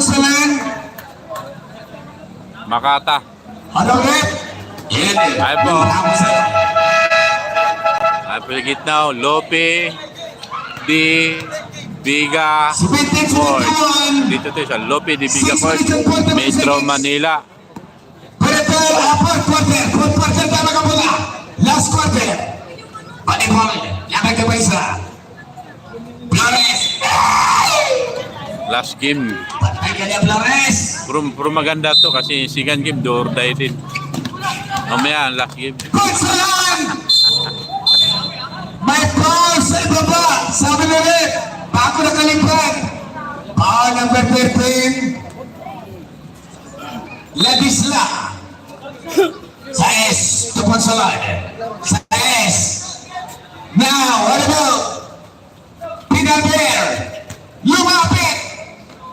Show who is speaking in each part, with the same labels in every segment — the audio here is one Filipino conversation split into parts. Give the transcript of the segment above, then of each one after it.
Speaker 1: Ponsalan.
Speaker 2: Makata.
Speaker 1: Ano ulit? Yan.
Speaker 2: Ay po.
Speaker 1: Maraming salamat.
Speaker 2: Ay po yung gitna. Lope. Di. Biga.
Speaker 1: Si Vintage
Speaker 2: Ford.
Speaker 1: Vintawan.
Speaker 2: Dito to sa Lope Di Biga Ford. Metro Manila.
Speaker 1: Peretel, fourth quarter tayo magkabula. Last quarter. Panipol, lamang ka pa isa. Flores.
Speaker 2: Last game.
Speaker 1: Patay ka niya, Flores.
Speaker 2: Pero maganda to kasi second game door die din. Mamaya ang last game.
Speaker 1: Ponsalan! May foul sa ibaba. Sabi na rin, bago nakalipat. Foul number 13. Ladisla. Saez to Ponsalan. Saez. Now, what about Pinaber? Lumapit!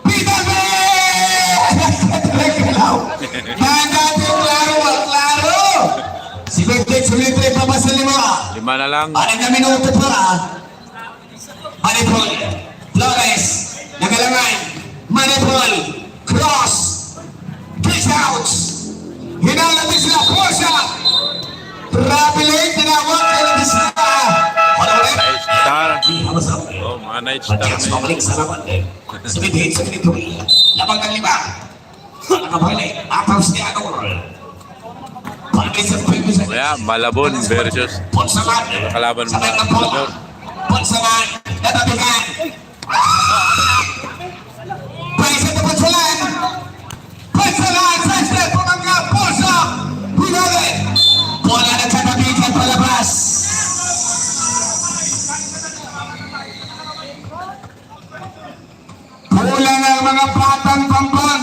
Speaker 1: Pinaber! Nagkalaw. Nagating klaro. Si Vintage Sulitre pa ba sa 5?
Speaker 2: 5 na lang.
Speaker 1: 6 na minuto pa. Manipol. Flores. Nagalangay. Manipol. Cross. Kiss out. Hinalabis sila. Porsa. Travelate. Tinawag. Hinalabis sila. Wala ulit.
Speaker 2: Night Star.
Speaker 1: Hamasap.
Speaker 2: Oh, mga Night Star
Speaker 1: Matias
Speaker 2: na
Speaker 1: mabalik
Speaker 2: yun.
Speaker 1: sa laban. Sa Vintage Sulitre. Labang ng 5. Nakabalik. Ataw si Ador.
Speaker 2: Kaya Malabon versus
Speaker 1: Ponsalan.
Speaker 2: kalaban mo
Speaker 1: Sabay
Speaker 2: na
Speaker 1: ng bola.
Speaker 2: Malabon.
Speaker 1: Ponsalan. Natabihan. Paisa na Ponsalan. Ponsalan. Sa step. Pumangga. Ponsa. Hinali. Bola na katabihan palabas. Kulang ang mga batang pampon.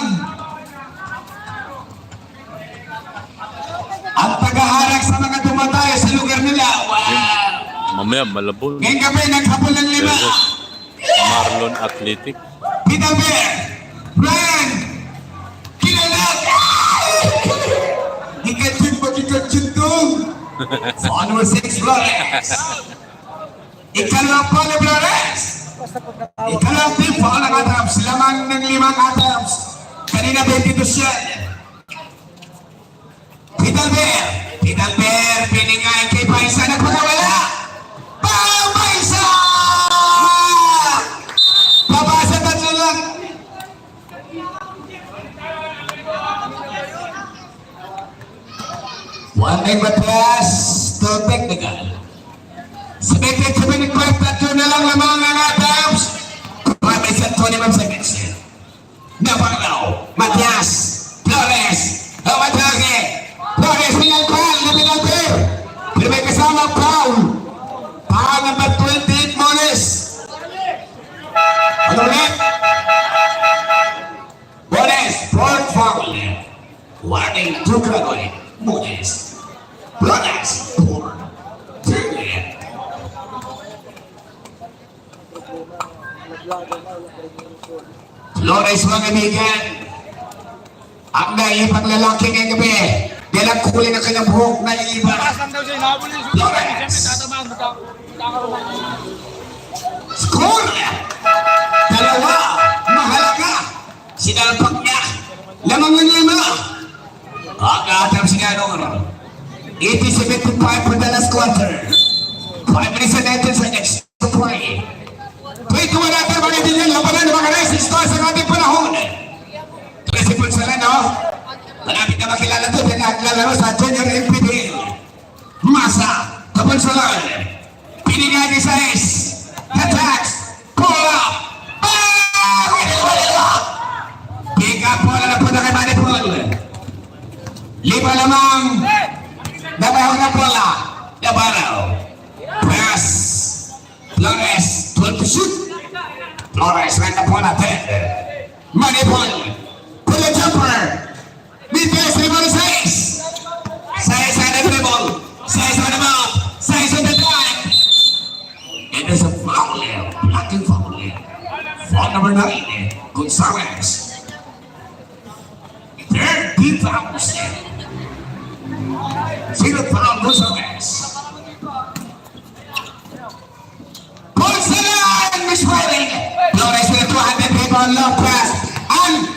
Speaker 1: Ang pag-aharap sa mga tumataya sa lugar nila. Wow!
Speaker 2: Mamaya Malabon
Speaker 1: Ngayong gabi, naghabol ng 5.
Speaker 2: versus Marlon Athletic.
Speaker 1: Pinaber! Brian! Kilalag! Ikatsin dong! Phone number 6, Flores! Ikalawang pa ni Flores! Ikalawang team, phone ng Adams. Lamang ng 5 Adams. Kanina 22 siya. Pidalber, piningay kay Paisa, nagpagawala! Paisa! Babasa tatlo lang. One day batas to technical. Submitted to minute quarter, tatlo na lang lamang ang Adams. Paisa 21 seconds. Navarro, Matias, Flores, Amatake. Flores, pinalpal na pinalpil. Pero may kasama Paul. Paul number 28, Mones. Ano ulit? Mones, fourth foul. Warning, Tukragoy, Mones. Flores, 4. Flores, mga kaibigan. Ang naiipang lalaki ngayong gabi. Dahil ang kulay ng kanyang buhok na iiba. Flores. Score! 2. Mahalaga. Sinalpak niya. Lamang ng 5. Ang si Ganor. 80-75 for the last quarter. 5 minutes and 19 seconds to play. 21 natin mga kaibigan. Labanan ng mga racing stars sa ating panahon. Principal sila, no? Malapit na makilala ito. Pinaglalaro sa Junior MPBL. Masa. Kaponsalan. Piningay ni Saez. Attacks. Pull up. Pick up bola na punta kay Manipol. 5 lamang. Nabahog na bola. Nabarao. Press. Flores. 12 to shoot. Flores. Right na bola. 10. Manipol. Pull a jumper. Defense, Ribon Saez. Saez on the dribble. Saez on the mouth. Saez on the drive. And there's a foul there. Blocking foul there. Foul number 9. Gonzalez. 30 fouls there. 0 foul Gonzalez. Ponsalan! Miss Riley. Flores with a 200 people on love pass.